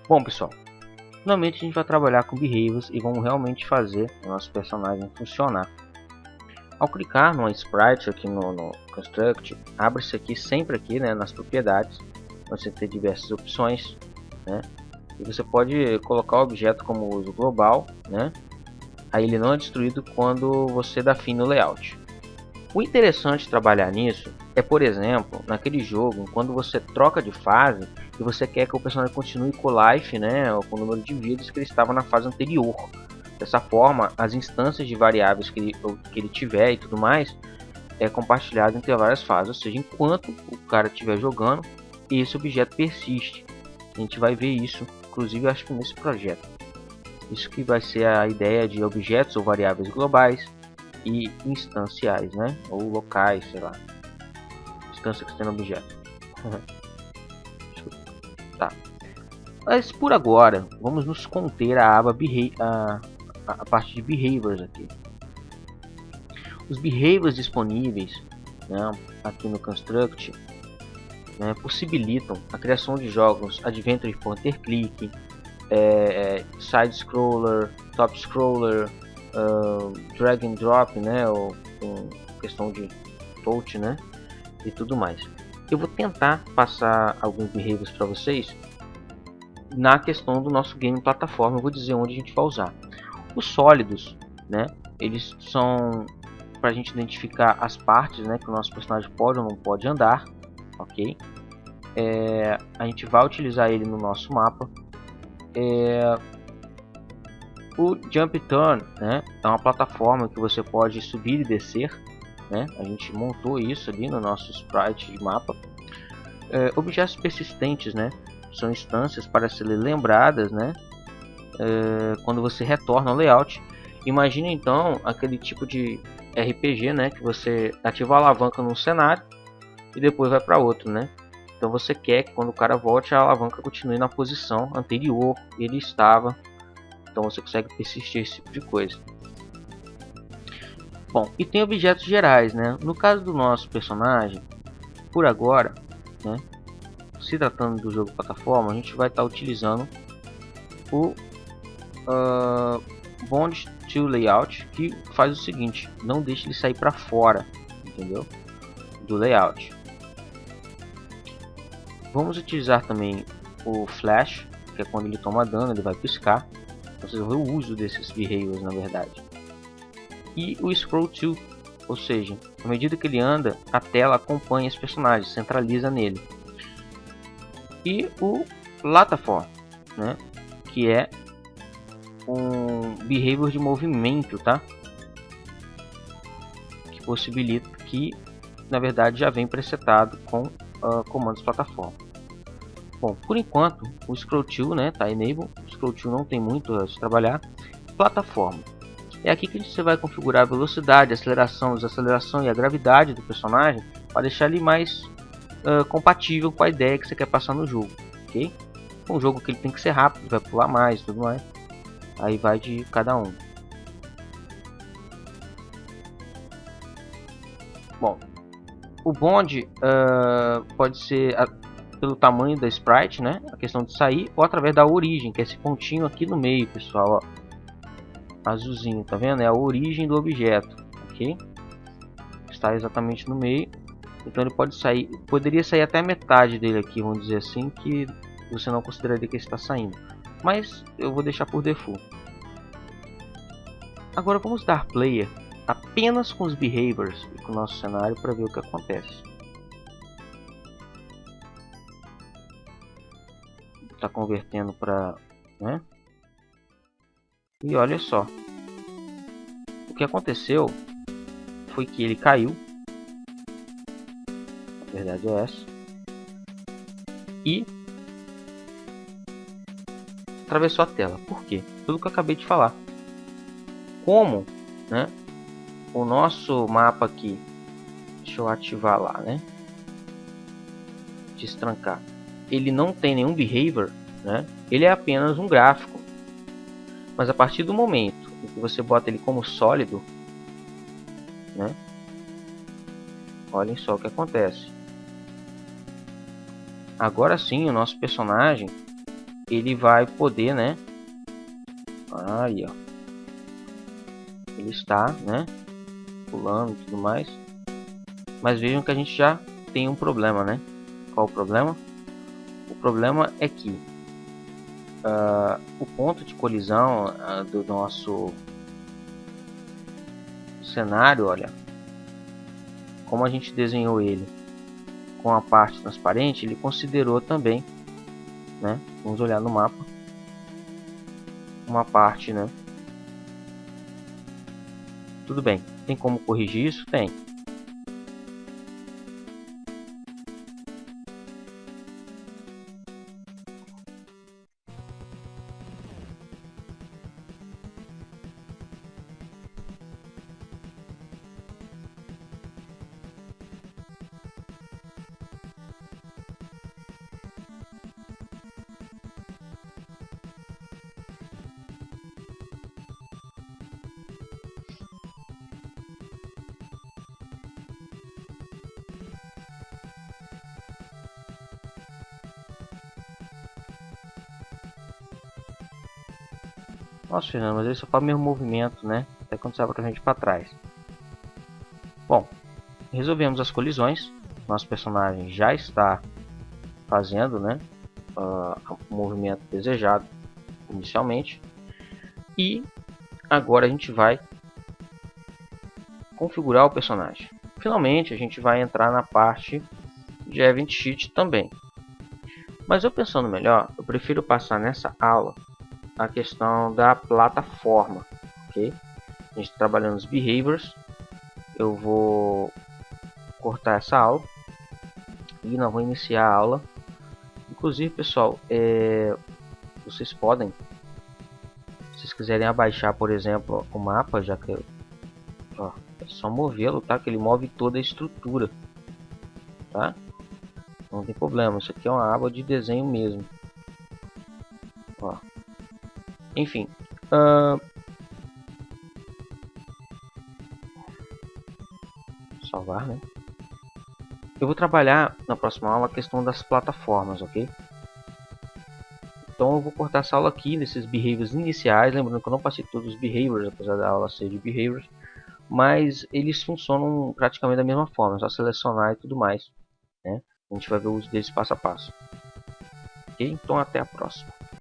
Bom, pessoal, finalmente a gente vai trabalhar com behaviors e vamos realmente fazer o nosso personagem funcionar. Ao clicar no sprite aqui no construct, abre-se aqui sempre aqui, né, nas propriedades. Você tem diversas opções, né? E você pode colocar o objeto como uso global, né? Aí ele não é destruído quando você dá fim no layout. O interessante de trabalhar nisso é, por exemplo, naquele jogo, quando você troca de fase e você quer que o personagem continue com o life, né, ou com o número de vidas que ele estava na fase anterior. Dessa forma, as instâncias de variáveis que ele tiver e tudo mais é compartilhado entre várias fases, ou seja, enquanto o cara estiver jogando, esse objeto persiste. A gente vai ver isso, inclusive acho que nesse projeto. Isso que vai ser a ideia de objetos ou variáveis globais e instanciais, né? Ou locais, sei lá. Instância que tem no objeto. Tá. Mas por agora, vamos nos conter a aba a parte de behaviors aqui. Os behaviors disponíveis, né, aqui no construct, né, possibilitam a criação de jogos Adventure point and click, side scroller, top scroller, drag and drop, né, ou com questão de touch, né, e tudo mais. Eu vou tentar passar alguns behaviors para vocês na questão do nosso game plataforma. Eu vou dizer onde a gente vai usar. Os sólidos, né, eles são para a gente identificar as partes, né, que o nosso personagem pode ou não pode andar, ok? A gente vai utilizar ele no nosso mapa. O Jump Turn, né, é uma plataforma que você pode subir e descer, né? A gente montou isso ali no nosso sprite de mapa. Objetos persistentes, né, são instâncias para serem lembradas, né, quando você retorna ao layout. Imagine então aquele tipo de RPG, né, que você ativa a alavanca num cenário e depois vai para outro, né? Então você quer que quando o cara volte a alavanca continue na posição anterior que ele estava. Então você consegue persistir esse tipo de coisa. Bom, e tem objetos gerais, né? No caso do nosso personagem, por agora, né, se tratando do jogo plataforma, a gente vai estar utilizando o Bond to Layout, que faz o seguinte: não deixe ele sair para fora, entendeu? Do layout. Vamos utilizar também o Flash, que é quando ele toma dano, ele vai piscar. Vocês vão ver o uso desses behaviors, na verdade. E o Scroll To, ou seja, à medida que ele anda, a tela acompanha esse personagem, centraliza nele. E o Lataform, né, que é um behavior de movimento, tá? Que possibilita que, na verdade, já vem presetado com comandos plataforma. Bom, por enquanto o Scroll To, né, tá enable. O Scroll To não tem muito a se trabalhar. Plataforma. É aqui que você vai configurar a velocidade, a aceleração, desaceleração e a gravidade do personagem para deixar ele mais compatível com a ideia que você quer passar no jogo, ok? Um jogo que ele tem que ser rápido, vai pular mais, tudo mais. Aí vai de cada um. Bom, o Bond pode ser pelo tamanho da sprite, né? A questão de sair, ou através da origem, que é esse pontinho aqui no meio, pessoal, ó. Azulzinho, tá vendo? É a origem do objeto, ok? Está exatamente no meio. Então ele pode sair, poderia sair até a metade dele aqui, vamos dizer assim, que você não consideraria que ele está saindo. Mas eu vou deixar por default. Agora vamos dar player apenas com os behaviors e com o nosso cenário para ver o que acontece. Está convertendo para, né? E olha só, o que aconteceu foi que ele caiu, a verdade é essa, e atravessou a tela. Por quê? Pelo que eu acabei de falar. Como, né, o nosso mapa aqui, deixa eu ativar lá, né, destrancar, ele não tem nenhum behavior, né, ele é apenas um gráfico. Mas a partir do momento em que você bota ele como sólido, né, olhem só o que acontece. Agora sim o nosso personagem ele vai poder, né? Aí, ó. Ele está, né? Pulando e tudo mais. Mas vejam que a gente já tem um problema, né? Qual o problema? O problema é que o ponto de colisão do nosso cenário, olha, como a gente desenhou ele com a parte transparente, ele considerou também, né? Vamos olhar no mapa, uma parte, né? Tudo bem, tem como corrigir isso? Tem. Nossa, Fernando, mas ele só faz o mesmo movimento, né? Até quando sai pra frente e pra trás. Bom, resolvemos as colisões. Nosso personagem já está fazendo, né? O movimento desejado inicialmente. E agora a gente vai configurar o personagem. Finalmente a gente vai entrar na parte de Event Sheet também. Mas eu pensando melhor, eu prefiro passar nessa aula a questão da plataforma, ok? A gente trabalhando os behaviors, eu vou cortar essa aula e não vou iniciar a aula. Inclusive, pessoal, vocês podem, se vocês quiserem abaixar, por exemplo, o mapa, já que ó, é só movê-lo, tá? Que ele move toda a estrutura, tá? Não tem problema, isso aqui é uma aba de desenho mesmo. Ó. Enfim, salvar, né? Eu vou trabalhar na próxima aula a questão das plataformas, ok? Então eu vou cortar essa aula aqui nesses behaviors iniciais, lembrando que eu não passei todos os behaviors, apesar da aula ser de behaviors, mas eles funcionam praticamente da mesma forma, é só selecionar e tudo mais, né? A gente vai ver o uso deles passo a passo. Ok? Então até a próxima.